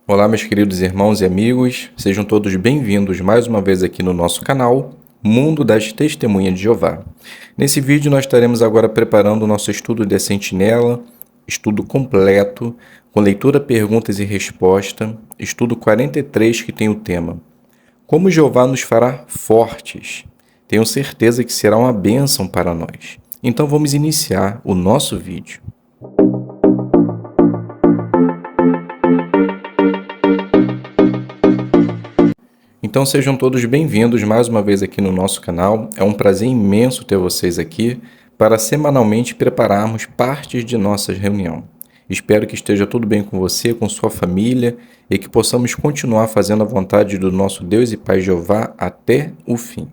Olá, meus queridos irmãos e amigos, sejam todos bem-vindos mais uma vez aqui no nosso canal Mundo das Testemunhas de Jeová. Nesse vídeo nós estaremos agora preparando o nosso estudo de Sentinela, estudo completo, com leitura, perguntas e resposta, estudo 43 que tem o tema Como Jeová nos fará fortes. Tenho certeza que será uma bênção para nós. Então vamos iniciar o nosso vídeo. Então sejam todos bem-vindos mais uma vez aqui no nosso canal. É um prazer imenso ter vocês aqui para semanalmente prepararmos partes de nossa reunião. Espero que esteja tudo bem com você, com sua família e que possamos continuar fazendo a vontade do nosso Deus e Pai Jeová até o fim.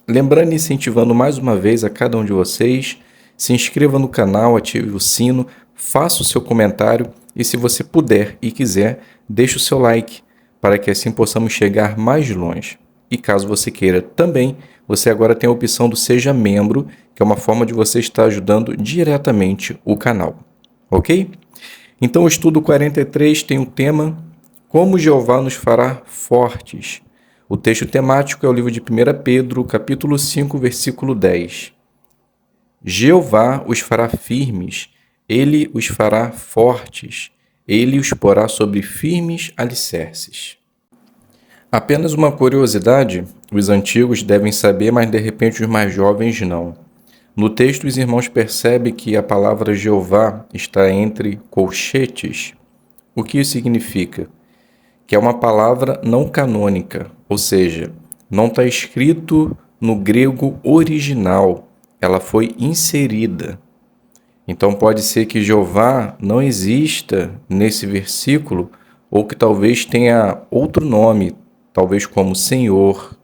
Lembrando e incentivando mais uma vez a cada um de vocês, se inscreva no canal, ative o sino, faça o seu comentário e, se você puder e quiser, deixe o seu like, para que assim possamos chegar mais longe. E caso você queira também, você agora tem a opção do Seja Membro, que é uma forma de você estar ajudando diretamente o canal. Ok? Então o estudo 43 tem o tema Como Jeová nos fará fortes. O texto temático é o livro de 1 Pedro, capítulo 5, versículo 10. Jeová os fará firmes, ele os fará fortes, ele os porá sobre firmes alicerces. Apenas uma curiosidade, os antigos devem saber, mas de repente os mais jovens não. No texto, os irmãos percebem que a palavra Jeová está entre colchetes. O que isso significa? Que é uma palavra não canônica, ou seja, não está escrito no grego original, ela foi inserida. Então pode ser que Jeová não exista nesse versículo, ou que talvez tenha outro nome, talvez como Senhor.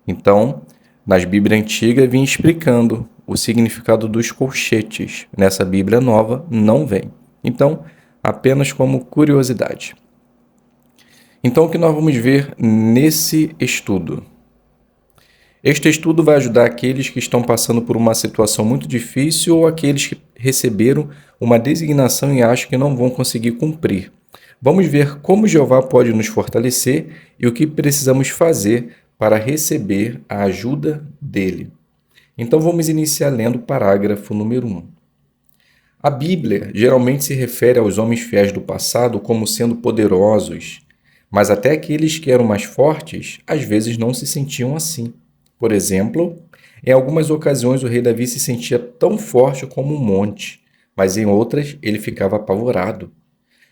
Então, nas Bíblias antigas vinha explicando o significado dos colchetes. Nessa Bíblia nova não vem. Então, apenas como curiosidade. Então, o que nós vamos ver nesse estudo? Este estudo vai ajudar aqueles que estão passando por uma situação muito difícil ou aqueles que receberam uma designação e acham que não vão conseguir cumprir. Vamos ver como Jeová pode nos fortalecer e o que precisamos fazer para receber a ajuda dele. Então vamos iniciar lendo o parágrafo número 1. A Bíblia geralmente se refere aos homens fiéis do passado como sendo poderosos, mas até aqueles que eram mais fortes às vezes não se sentiam assim. Por exemplo, em algumas ocasiões o rei Davi se sentia tão forte como um monte, mas em outras ele ficava apavorado.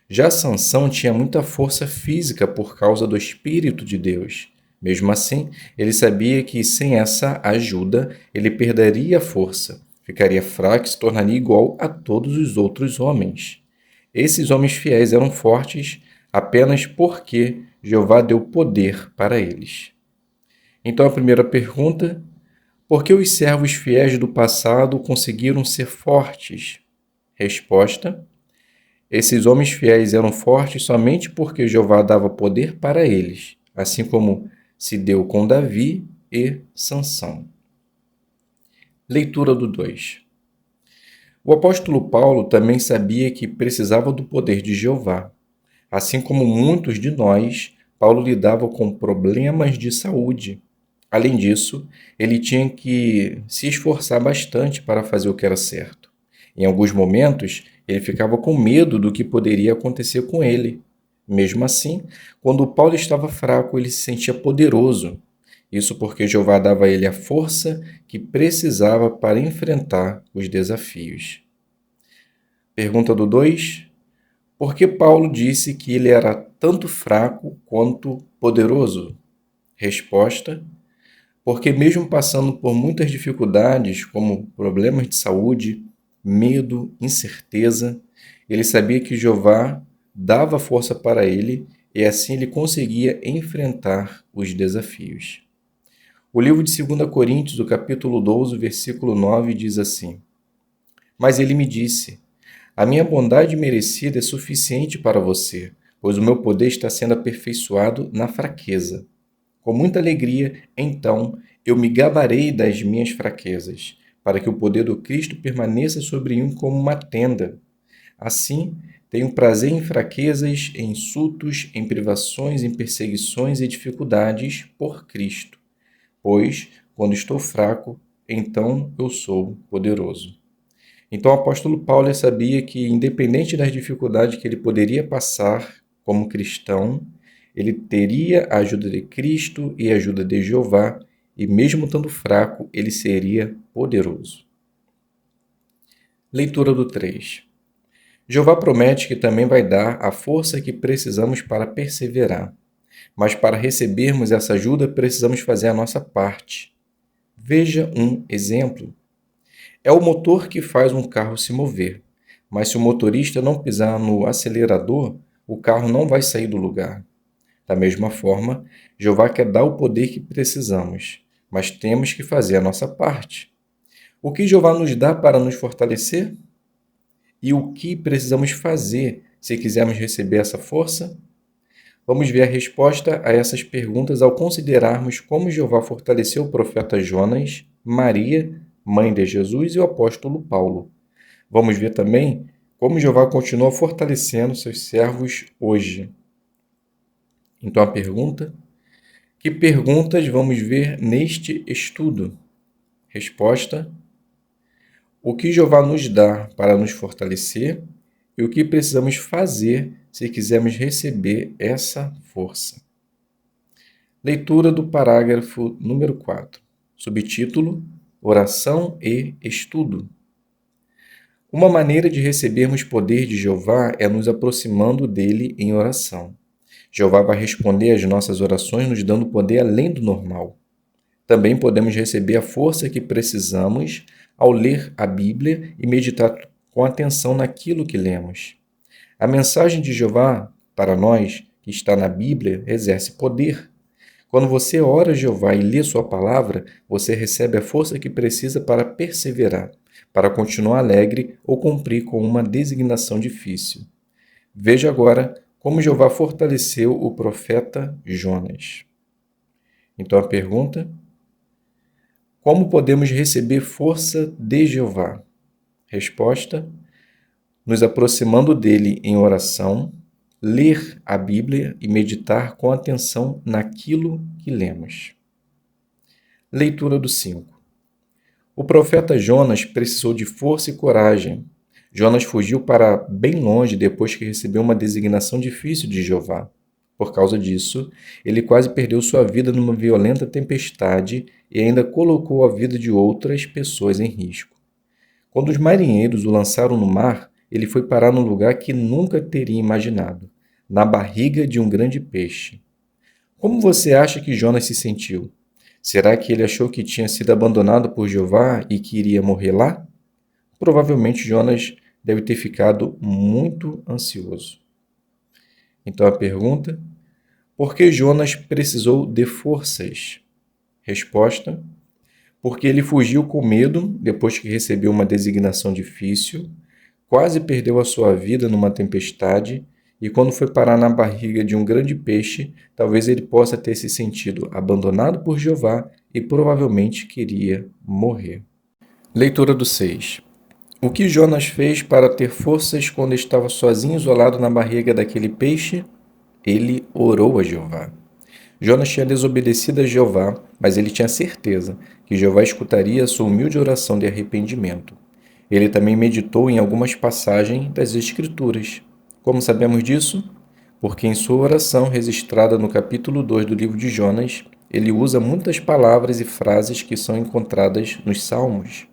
Já Sansão tinha muita força física por causa do Espírito de Deus. Mesmo assim, ele sabia que sem essa ajuda ele perderia a força, ficaria fraco e se tornaria igual a todos os outros homens. Esses homens fiéis eram fortes apenas porque Jeová deu poder para eles. Então a primeira pergunta: por que os servos fiéis do passado conseguiram ser fortes? Resposta: esses homens fiéis eram fortes somente porque Jeová dava poder para eles, assim como se deu com Davi e Sansão. Leitura do 2. O apóstolo Paulo também sabia que precisava do poder de Jeová. Assim como muitos de nós, Paulo lidava com problemas de saúde. Além disso, ele tinha que se esforçar bastante para fazer o que era certo. Em alguns momentos, ele ficava com medo do que poderia acontecer com ele. Mesmo assim, quando Paulo estava fraco, ele se sentia poderoso. Isso porque Jeová dava a ele a força que precisava para enfrentar os desafios. Pergunta do 2. Por que Paulo disse que ele era tanto fraco quanto poderoso? Resposta: porque mesmo passando por muitas dificuldades, como problemas de saúde, medo, incerteza, ele sabia que Jeová dava força para ele e assim ele conseguia enfrentar os desafios. O livro de 2 Coríntios, o capítulo 12, versículo 9, diz assim: Mas ele me disse: a minha bondade merecida é suficiente para você, pois o meu poder está sendo aperfeiçoado na fraqueza. Com muita alegria, então, eu me gabarei das minhas fraquezas, para que o poder do Cristo permaneça sobre mim como uma tenda. Assim, tenho prazer em fraquezas, em insultos, em privações, em perseguições e dificuldades por Cristo. Pois, quando estou fraco, então eu sou poderoso. Então, o apóstolo Paulo sabia que, independente das dificuldades que ele poderia passar como cristão, ele teria a ajuda de Cristo e a ajuda de Jeová, e mesmo estando fraco, ele seria poderoso. Leitura do 3. Jeová promete que também vai dar a força que precisamos para perseverar. Mas para recebermos essa ajuda, precisamos fazer a nossa parte. Veja um exemplo. É o motor que faz um carro se mover, mas se o motorista não pisar no acelerador, o carro não vai sair do lugar. Da mesma forma, Jeová quer dar o poder que precisamos, mas temos que fazer a nossa parte. O que Jeová nos dá para nos fortalecer? E o que precisamos fazer se quisermos receber essa força? Vamos ver a resposta a essas perguntas ao considerarmos como Jeová fortaleceu o profeta Jonas, Maria, mãe de Jesus, e o apóstolo Paulo. Vamos ver também como Jeová continua fortalecendo seus servos hoje. Então a pergunta: que perguntas vamos ver neste estudo? Resposta: o que Jeová nos dá para nos fortalecer e o que precisamos fazer se quisermos receber essa força. Leitura do parágrafo número 4. Subtítulo: Oração e Estudo. Uma maneira de recebermos poder de Jeová é nos aproximando dele em oração. Jeová vai responder às nossas orações nos dando poder além do normal. Também podemos receber a força que precisamos ao ler a Bíblia e meditar com atenção naquilo que lemos. A mensagem de Jeová para nós, que está na Bíblia, exerce poder. Quando você ora a Jeová e lê sua palavra, você recebe a força que precisa para perseverar, para continuar alegre ou cumprir com uma designação difícil. Veja agora como Jeová fortaleceu o profeta Jonas. Então a pergunta: como podemos receber força de Jeová? Resposta: nos aproximando dele em oração, ler a Bíblia e meditar com atenção naquilo que lemos. Leitura do 5. O profeta Jonas precisou de força e coragem. Jonas fugiu para bem longe depois que recebeu uma designação difícil de Jeová. Por causa disso, ele quase perdeu sua vida numa violenta tempestade e ainda colocou a vida de outras pessoas em risco. Quando os marinheiros o lançaram no mar, ele foi parar num lugar que nunca teria imaginado, na barriga de um grande peixe. Como você acha que Jonas se sentiu? Será que ele achou que tinha sido abandonado por Jeová e que iria morrer lá? Provavelmente Jonas deve ter ficado muito ansioso. Então a pergunta: por que Jonas precisou de forças? Resposta: porque ele fugiu com medo depois que recebeu uma designação difícil, quase perdeu a sua vida numa tempestade e, quando foi parar na barriga de um grande peixe, talvez ele possa ter se sentido abandonado por Jeová e provavelmente queria morrer. Leitura do 6. O que Jonas fez para ter forças quando estava sozinho, isolado na barriga daquele peixe? Ele orou a Jeová. Jonas tinha desobedecido a Jeová, mas ele tinha certeza que Jeová escutaria a sua humilde oração de arrependimento. Ele também meditou em algumas passagens das Escrituras. Como sabemos disso? Porque em sua oração registrada no capítulo 2 do livro de Jonas, ele usa muitas palavras e frases que são encontradas nos Salmos.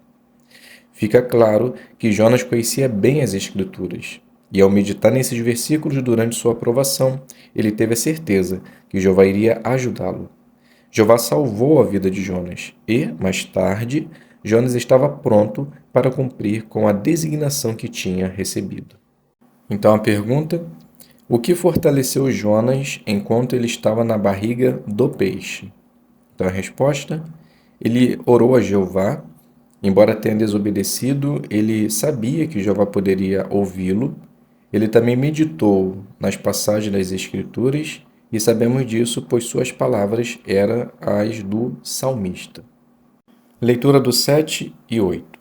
Fica claro que Jonas conhecia bem as Escrituras. E ao meditar nesses versículos durante sua aprovação, ele teve a certeza que Jeová iria ajudá-lo. Jeová salvou a vida de Jonas e, mais tarde, Jonas estava pronto para cumprir com a designação que tinha recebido. Então a pergunta: o que fortaleceu Jonas enquanto ele estava na barriga do peixe? Então a resposta: ele orou a Jeová. Embora tenha desobedecido, ele sabia que Jeová poderia ouvi-lo. Ele também meditou nas passagens das Escrituras e sabemos disso, pois suas palavras eram as do salmista. Leitura do 7 e 8.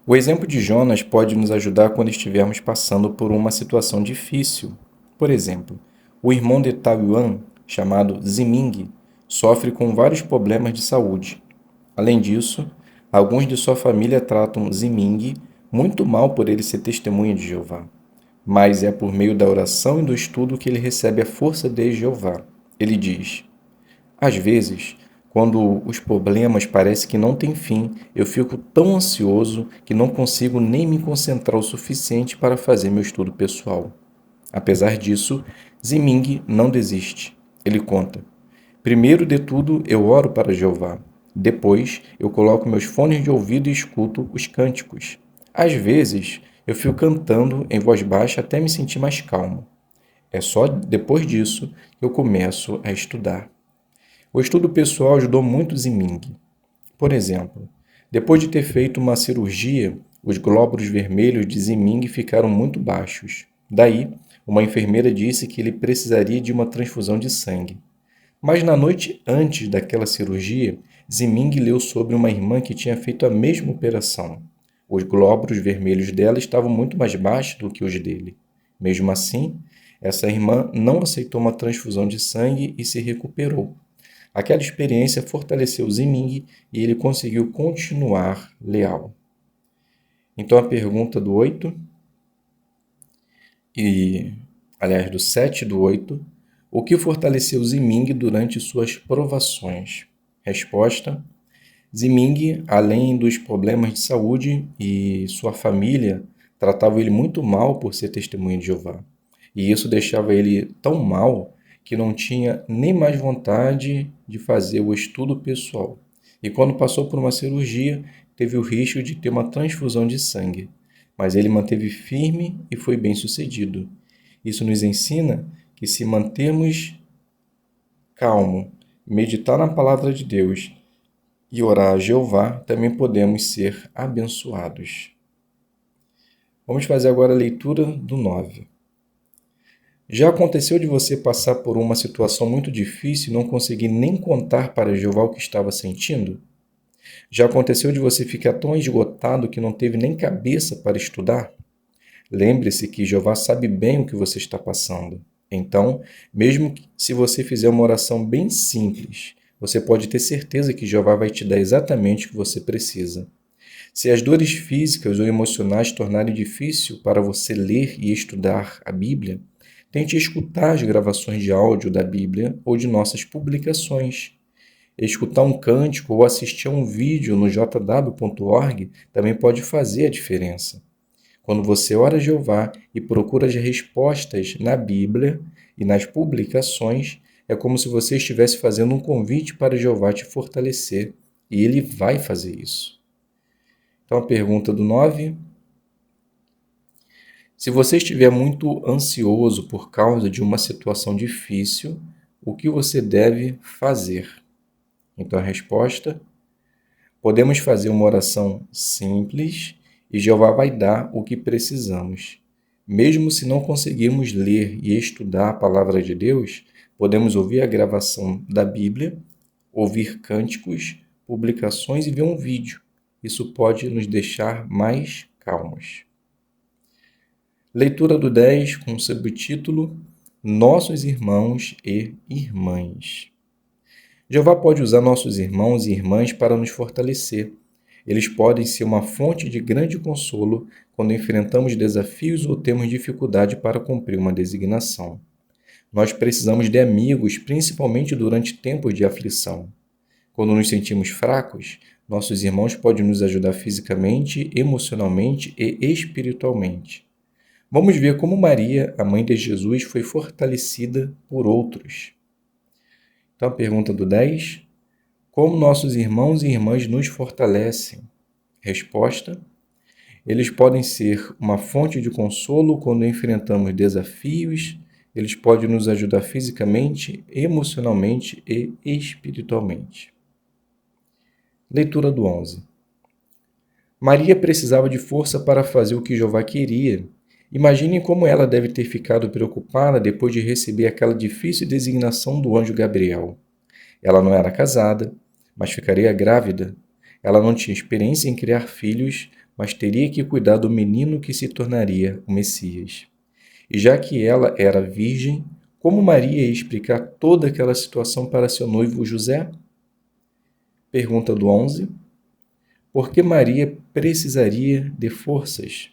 O exemplo de Jonas pode nos ajudar quando estivermos passando por uma situação difícil. Por exemplo, o irmão de Taoyuan, chamado Ziming, sofre com vários problemas de saúde. Além disso, alguns de sua família tratam Ziming muito mal por ele ser testemunha de Jeová. Mas é por meio da oração e do estudo que ele recebe a força de Jeová. Ele diz: às vezes, quando os problemas parecem que não têm fim, eu fico tão ansioso que não consigo nem me concentrar o suficiente para fazer meu estudo pessoal. Apesar disso, Ziming não desiste. Ele conta: primeiro de tudo, eu oro para Jeová. Depois, eu coloco meus fones de ouvido e escuto os cânticos. Às vezes, eu fico cantando em voz baixa até me sentir mais calmo. É só depois disso que eu começo a estudar. O estudo pessoal ajudou muito Ziming. Por exemplo, depois de ter feito uma cirurgia, os glóbulos vermelhos de Ziming ficaram muito baixos. Daí, uma enfermeira disse que ele precisaria de uma transfusão de sangue. Mas na noite antes daquela cirurgia, Ziming leu sobre uma irmã que tinha feito a mesma operação. Os glóbulos vermelhos dela estavam muito mais baixos do que os dele. Mesmo assim, essa irmã não aceitou uma transfusão de sangue e se recuperou. Aquela experiência fortaleceu Ziming e ele conseguiu continuar leal. Então a pergunta do 8, do 7 do 8, o que fortaleceu Ziming durante suas provações? Resposta: Ziming, além dos problemas de saúde e sua família, tratava ele muito mal por ser testemunha de Jeová. E isso deixava ele tão mal que não tinha nem mais vontade de fazer o estudo pessoal. E quando passou por uma cirurgia, teve o risco de ter uma transfusão de sangue. Mas ele manteve firme e foi bem sucedido. Isso nos ensina que se mantermos calmo, meditar na palavra de Deus e orar a Jeová, também podemos ser abençoados. Vamos fazer agora a leitura do 9. Já aconteceu de você passar por uma situação muito difícil e não conseguir nem contar para Jeová o que estava sentindo? Já aconteceu de você ficar tão esgotado que não teve nem cabeça para estudar? Lembre-se que Jeová sabe bem o que você está passando. Então, mesmo se você fizer uma oração bem simples, você pode ter certeza que Jeová vai te dar exatamente o que você precisa. Se as dores físicas ou emocionais tornarem difícil para você ler e estudar a Bíblia, tente escutar as gravações de áudio da Bíblia ou de nossas publicações. Escutar um cântico ou assistir a um vídeo no jw.org também pode fazer a diferença. Quando você ora a Jeová e procura as respostas na Bíblia e nas publicações, é como se você estivesse fazendo um convite para Jeová te fortalecer, e ele vai fazer isso. Então a pergunta do 9. Se você estiver muito ansioso por causa de uma situação difícil, o que você deve fazer? Então a resposta: podemos fazer uma oração simples e Jeová vai dar o que precisamos. Mesmo se não conseguirmos ler e estudar a palavra de Deus, podemos ouvir a gravação da Bíblia, ouvir cânticos, publicações e ver um vídeo. Isso pode nos deixar mais calmos. Leitura do 10 com o subtítulo Nossos Irmãos e Irmãs. Jeová pode usar nossos irmãos e irmãs para nos fortalecer. Eles podem ser uma fonte de grande consolo quando enfrentamos desafios ou temos dificuldade para cumprir uma designação. Nós precisamos de amigos, principalmente durante tempos de aflição. Quando nos sentimos fracos, nossos irmãos podem nos ajudar fisicamente, emocionalmente e espiritualmente. Vamos ver como Maria, a mãe de Jesus, foi fortalecida por outros. Então, a pergunta do 10. Como nossos irmãos e irmãs nos fortalecem? Resposta: eles podem ser uma fonte de consolo quando enfrentamos desafios, eles podem nos ajudar fisicamente, emocionalmente e espiritualmente. Leitura do 11. Maria precisava de força para fazer o que Jeová queria. Imaginem como ela deve ter ficado preocupada depois de receber aquela difícil designação do anjo Gabriel. Ela não era casada, mas ficaria grávida. Ela não tinha experiência em criar filhos, mas teria que cuidar do menino que se tornaria o Messias. E já que ela era virgem, como Maria ia explicar toda aquela situação para seu noivo José? Pergunta do 11. Por que Maria precisaria de forças?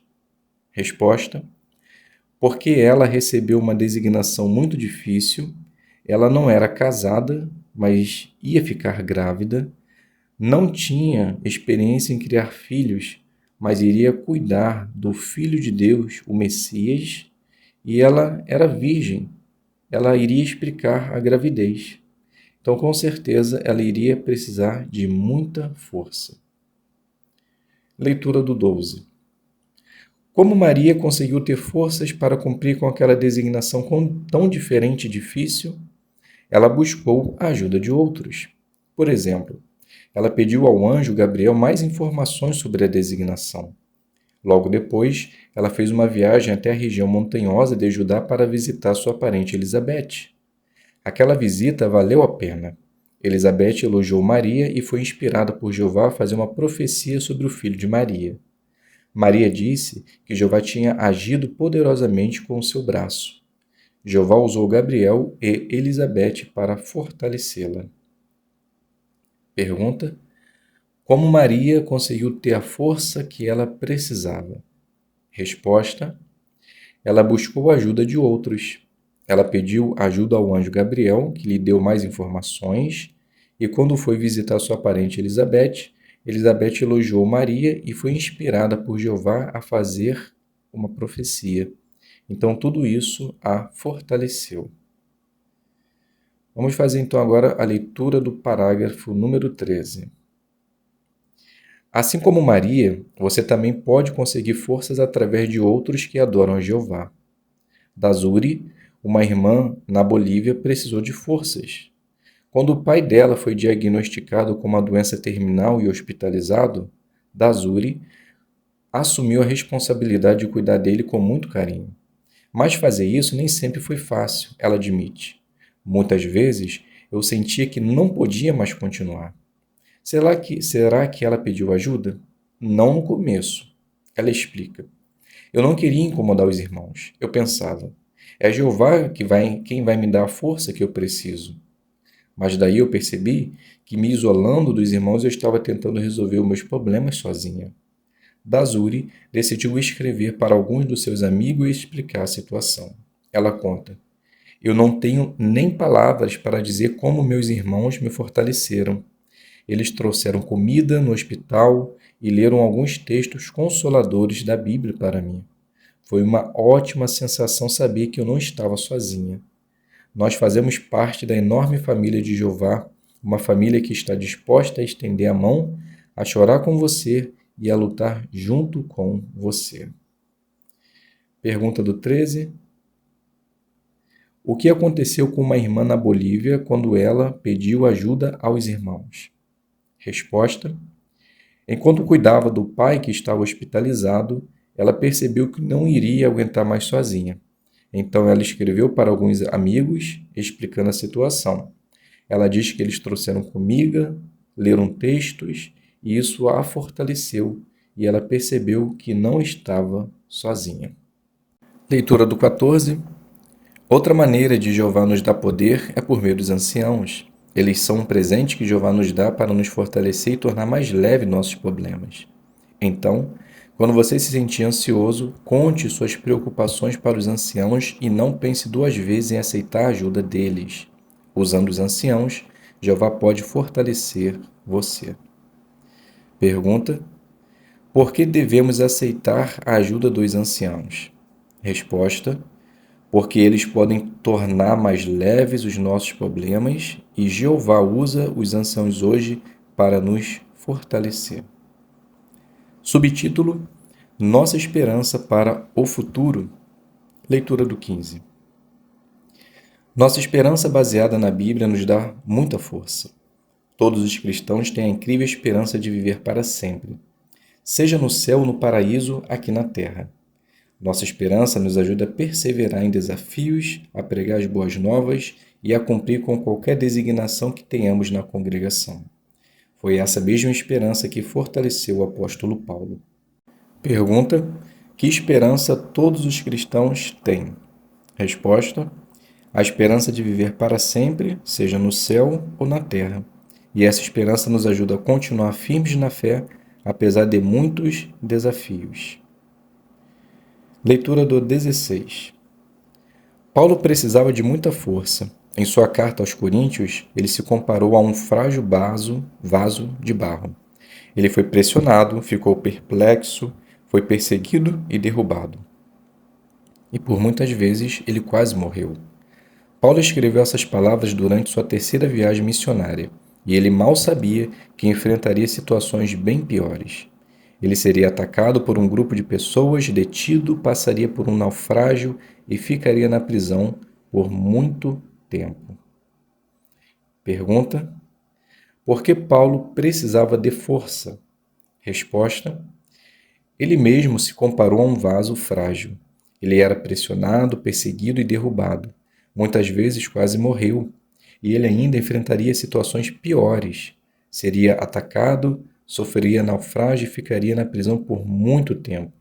Resposta: porque ela recebeu uma designação muito difícil, ela não era casada, mas ia ficar grávida, não tinha experiência em criar filhos, mas iria cuidar do Filho de Deus, o Messias, e ela era virgem, ela iria explicar a gravidez. Então, com certeza, ela iria precisar de muita força. Leitura do 12. Como Maria conseguiu ter forças para cumprir com aquela designação tão diferente e difícil? Ela buscou a ajuda de outros. Por exemplo, ela pediu ao anjo Gabriel mais informações sobre a designação. Logo depois, ela fez uma viagem até a região montanhosa de Judá para visitar sua parente Elizabeth. Aquela visita valeu a pena. Elizabeth elogiou Maria e foi inspirada por Jeová a fazer uma profecia sobre o filho de Maria. Maria disse que Jeová tinha agido poderosamente com o seu braço. Jeová usou Gabriel e Elizabeth para fortalecê-la. Pergunta: como Maria conseguiu ter a força que ela precisava? Resposta: ela buscou a ajuda de outros. Ela pediu ajuda ao anjo Gabriel, que lhe deu mais informações, e quando foi visitar sua parente Elizabeth, Elizabeth elogiou Maria e foi inspirada por Jeová a fazer uma profecia. Então, tudo isso a fortaleceu. Vamos fazer então agora a leitura do parágrafo número 13. Assim como Maria, você também pode conseguir forças através de outros que adoram a Jeová. Dazuri, uma irmã na Bolívia, precisou de forças. Quando o pai dela foi diagnosticado com uma doença terminal e hospitalizado, Dazuri assumiu a responsabilidade de cuidar dele com muito carinho. Mas fazer isso nem sempre foi fácil, ela admite. Muitas vezes eu sentia que não podia mais continuar. Será que ela pediu ajuda? Não no começo. Ela explica. Eu não queria incomodar os irmãos. Eu pensava, é Jeová quem vai me dar a força que eu preciso. Mas daí eu percebi que, me isolando dos irmãos, eu estava tentando resolver os meus problemas sozinha. Dazuri decidiu escrever para alguns dos seus amigos e explicar a situação. Ela conta: eu não tenho nem palavras para dizer como meus irmãos me fortaleceram. Eles trouxeram comida no hospital e leram alguns textos consoladores da Bíblia para mim. Foi uma ótima sensação saber que eu não estava sozinha. Nós fazemos parte da enorme família de Jeová, uma família que está disposta a estender a mão, a chorar com você e a lutar junto com você. Pergunta do 13. O que aconteceu com uma irmã na Bolívia quando ela pediu ajuda aos irmãos? Resposta: enquanto cuidava do pai que estava hospitalizado, ela percebeu que não iria aguentar mais sozinha. Então ela escreveu para alguns amigos, explicando a situação. Ela diz que eles trouxeram comida, leram textos, e isso a fortaleceu, e ela percebeu que não estava sozinha. Leitura do 14. Outra maneira de Jeová nos dar poder é por meio dos anciãos. Eles são um presente que Jeová nos dá para nos fortalecer e tornar mais leve nossos problemas. Então, quando você se sentir ansioso, conte suas preocupações para os anciãos e não pense duas vezes em aceitar a ajuda deles. Usando os anciãos, Jeová pode fortalecer você. Pergunta: por que devemos aceitar a ajuda dos anciãos? Resposta: porque eles podem tornar mais leves os nossos problemas e Jeová usa os anciãos hoje para nos fortalecer. Subtítulo: Nossa esperança para o futuro. Leitura do 15. Nossa esperança baseada na Bíblia nos dá muita força. Todos os cristãos têm a incrível esperança de viver para sempre, seja no céu ou no paraíso aqui na terra. Nossa esperança nos ajuda a perseverar em desafios, a pregar as boas novas e a cumprir com qualquer designação que tenhamos na congregação. Foi essa mesma esperança que fortaleceu o apóstolo Paulo. Pergunta: que esperança todos os cristãos têm? Resposta: a esperança de viver para sempre, seja no céu ou na terra. E essa esperança nos ajuda a continuar firmes na fé, apesar de muitos desafios. Leitura do 16. Paulo precisava de muita força. Em sua carta aos Coríntios, ele se comparou a um frágil vaso de barro. Ele foi pressionado, ficou perplexo, foi perseguido e derrubado. E por muitas vezes ele quase morreu. Paulo escreveu essas palavras durante sua terceira viagem missionária, e ele mal sabia que enfrentaria situações bem piores. Ele seria atacado por um grupo de pessoas, detido, passaria por um naufrágio e ficaria na prisão por muito tempo. Pergunta: por que Paulo precisava de força? Resposta: ele mesmo se comparou a um vaso frágil. Ele era pressionado, perseguido e derrubado. Muitas vezes quase morreu. E ele ainda enfrentaria situações piores. Seria atacado, sofreria naufrágio e ficaria na prisão por muito tempo.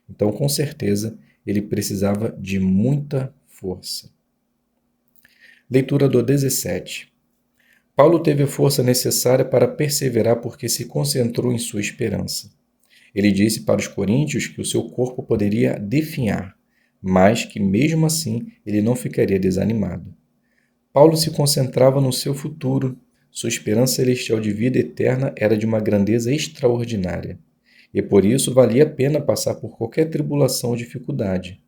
Então, com certeza, ele precisava de muita força. Leitura do 17. Paulo teve a força necessária para perseverar porque se concentrou em sua esperança. Ele disse para os coríntios que o seu corpo poderia definhar, mas que mesmo assim ele não ficaria desanimado. Paulo se concentrava no seu futuro. Sua esperança celestial de vida eterna era de uma grandeza extraordinária. E por isso valia a pena passar por qualquer tribulação ou dificuldade.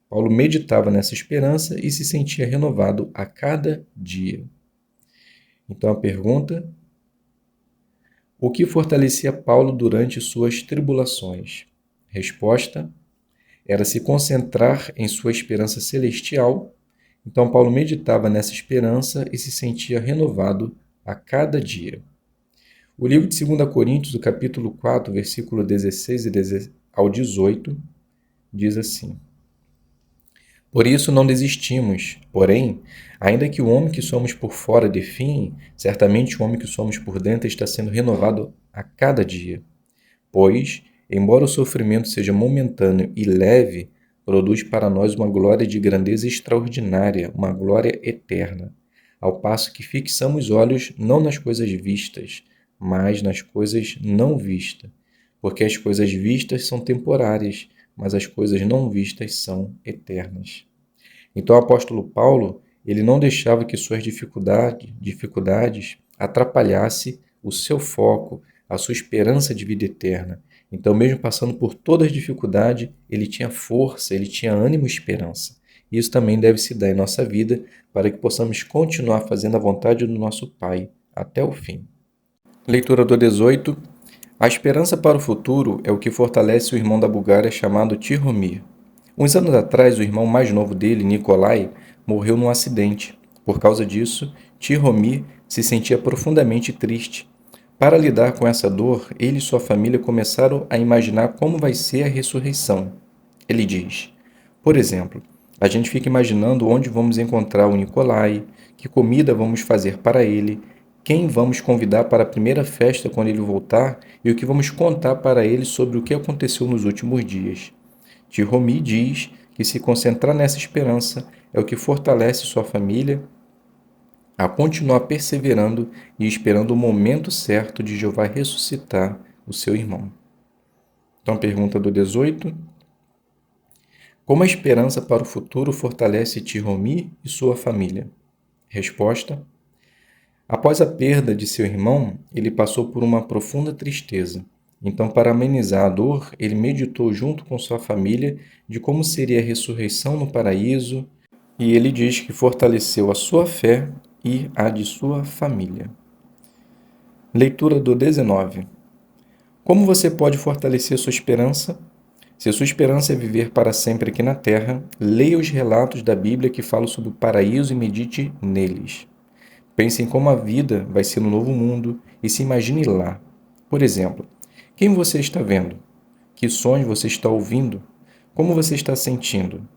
Paulo meditava nessa esperança e se sentia renovado a cada dia. Então a pergunta: o que fortalecia Paulo durante suas tribulações? Resposta: era se concentrar em sua esperança celestial. Então Paulo meditava nessa esperança e se sentia renovado a cada dia. O livro de 2 Coríntios, do capítulo 4, versículo 16 ao 18, diz assim: por isso não desistimos, porém, ainda que o homem que somos por fora definhe, certamente o homem que somos por dentro está sendo renovado a cada dia. Pois, embora o sofrimento seja momentâneo e leve, produz para nós uma glória de grandeza extraordinária, uma glória eterna, ao passo que fixamos olhos não nas coisas vistas, mas nas coisas não vistas, porque as coisas vistas são temporárias, mas as coisas não vistas são eternas. Então o apóstolo Paulo, ele não deixava que suas dificuldades atrapalhasse o seu foco, a sua esperança de vida eterna. Então, mesmo passando por todas as dificuldades, ele tinha força, ele tinha ânimo e esperança. Isso também deve se dar em nossa vida para que possamos continuar fazendo a vontade do nosso Pai até o fim. Leitura do 18. A esperança para o futuro é o que fortalece o irmão da Bulgária chamado Tihomir. Uns anos atrás, o irmão mais novo dele, Nikolai, morreu num acidente. Por causa disso, Tihomir se sentia profundamente triste. Para lidar com essa dor, ele e sua família começaram a imaginar como vai ser a ressurreição. Ele diz: por exemplo, a gente fica imaginando onde vamos encontrar o Nikolai, que comida vamos fazer para ele, quem vamos convidar para a primeira festa quando ele voltar e o que vamos contar para ele sobre o que aconteceu nos últimos dias. Tihomir diz que se concentrar nessa esperança é o que fortalece sua família a continuar perseverando e esperando o momento certo de Jeová ressuscitar o seu irmão. Então, pergunta do 18. Como a esperança para o futuro fortalece Tihomir e sua família? Resposta: após a perda de seu irmão, ele passou por uma profunda tristeza. Então, para amenizar a dor, ele meditou junto com sua família de como seria a ressurreição no paraíso, e ele diz que fortaleceu a sua fé e a de sua família. Leitura do 19. Como você pode fortalecer sua esperança? Se sua esperança é viver para sempre aqui na Terra, leia os relatos da Bíblia que falam sobre o paraíso e medite neles. Pense em como a vida vai ser no novo mundo e se imagine lá. Por exemplo, quem você está vendo? Que sons você está ouvindo? Como você está sentindo?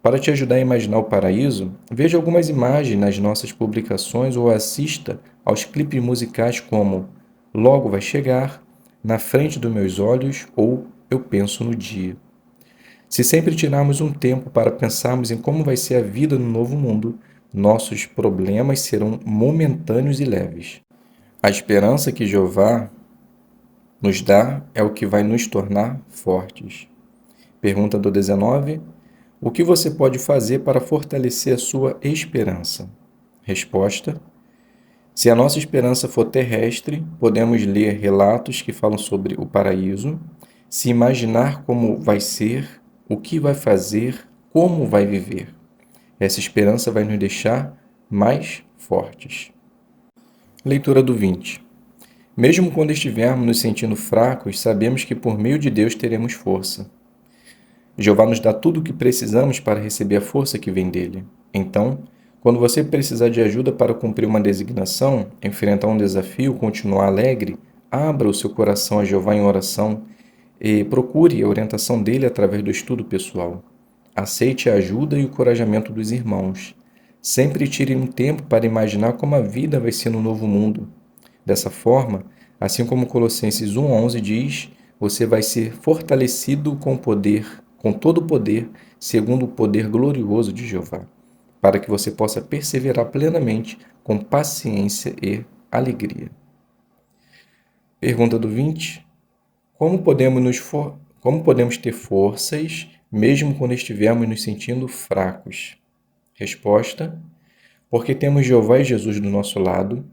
Para te ajudar a imaginar o paraíso, veja algumas imagens nas nossas publicações ou assista aos clipes musicais como Logo Vai Chegar, Na Frente dos Meus Olhos ou eu penso no dia. Se sempre tirarmos um tempo para pensarmos em como vai ser a vida no novo mundo, nossos problemas serão momentâneos e leves. A esperança que Jeová nos dá é o que vai nos tornar fortes. Pergunta do 19. O que você pode fazer para fortalecer a sua esperança? Resposta. Se a nossa esperança for terrestre, podemos ler relatos que falam sobre o paraíso, se imaginar como vai ser, o que vai fazer, como vai viver. Essa esperança vai nos deixar mais fortes. Leitura do 20. Mesmo quando estivermos nos sentindo fracos, sabemos que por meio de Deus teremos força. Jeová nos dá tudo o que precisamos para receber a força que vem dele. Então, quando você precisar de ajuda para cumprir uma designação, enfrentar um desafio, continuar alegre, abra o seu coração a Jeová em oração e procure a orientação dele através do estudo pessoal. Aceite a ajuda e o encorajamento dos irmãos. Sempre tire um tempo para imaginar como a vida vai ser no novo mundo. Dessa forma, assim como Colossenses 1:11 diz, você vai ser fortalecido com poder, com todo o poder, segundo o poder glorioso de Jeová, para que você possa perseverar plenamente com paciência e alegria. Pergunta do 20. Como podemos ter forças mesmo quando estivermos nos sentindo fracos? Resposta. Porque temos Jeová e Jesus do nosso lado.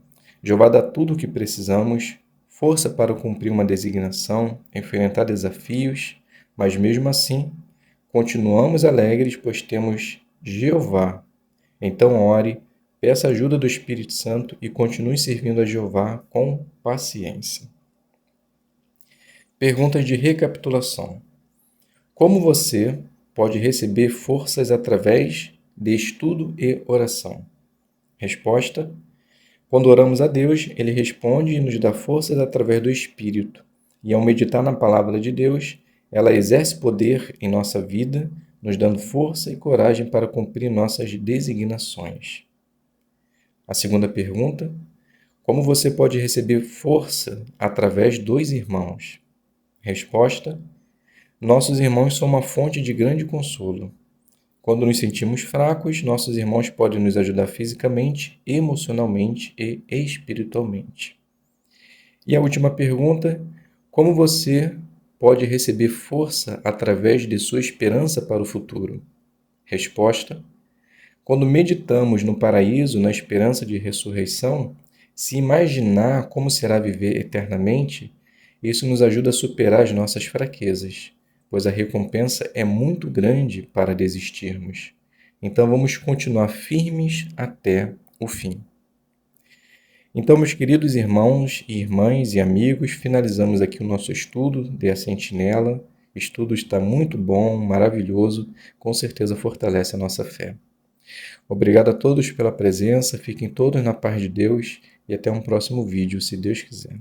Jeová dá tudo o que precisamos, força para cumprir uma designação, enfrentar desafios, mas mesmo assim, continuamos alegres, pois temos Jeová. Então ore, peça a ajuda do Espírito Santo e continue servindo a Jeová com paciência. Perguntas de recapitulação. Como você pode receber forças através de estudo e oração? Resposta. Quando oramos a Deus, Ele responde e nos dá forças através do Espírito. E ao meditar na palavra de Deus, ela exerce poder em nossa vida, nos dando força e coragem para cumprir nossas designações. A segunda pergunta: como você pode receber força através dos irmãos? Resposta: nossos irmãos são uma fonte de grande consolo. Quando nos sentimos fracos, nossos irmãos podem nos ajudar fisicamente, emocionalmente e espiritualmente. E a última pergunta: como você pode receber força através de sua esperança para o futuro? Resposta: quando meditamos no paraíso, na esperança de ressurreição, se imaginar como será viver eternamente, isso nos ajuda a superar as nossas fraquezas, pois a recompensa é muito grande para desistirmos. Então vamos continuar firmes até o fim. Então, meus queridos irmãos e irmãs e amigos, finalizamos aqui o nosso estudo de Sentinela. O estudo está muito bom, maravilhoso, com certeza fortalece a nossa fé. Obrigado a todos pela presença, fiquem todos na paz de Deus e até um próximo vídeo, se Deus quiser.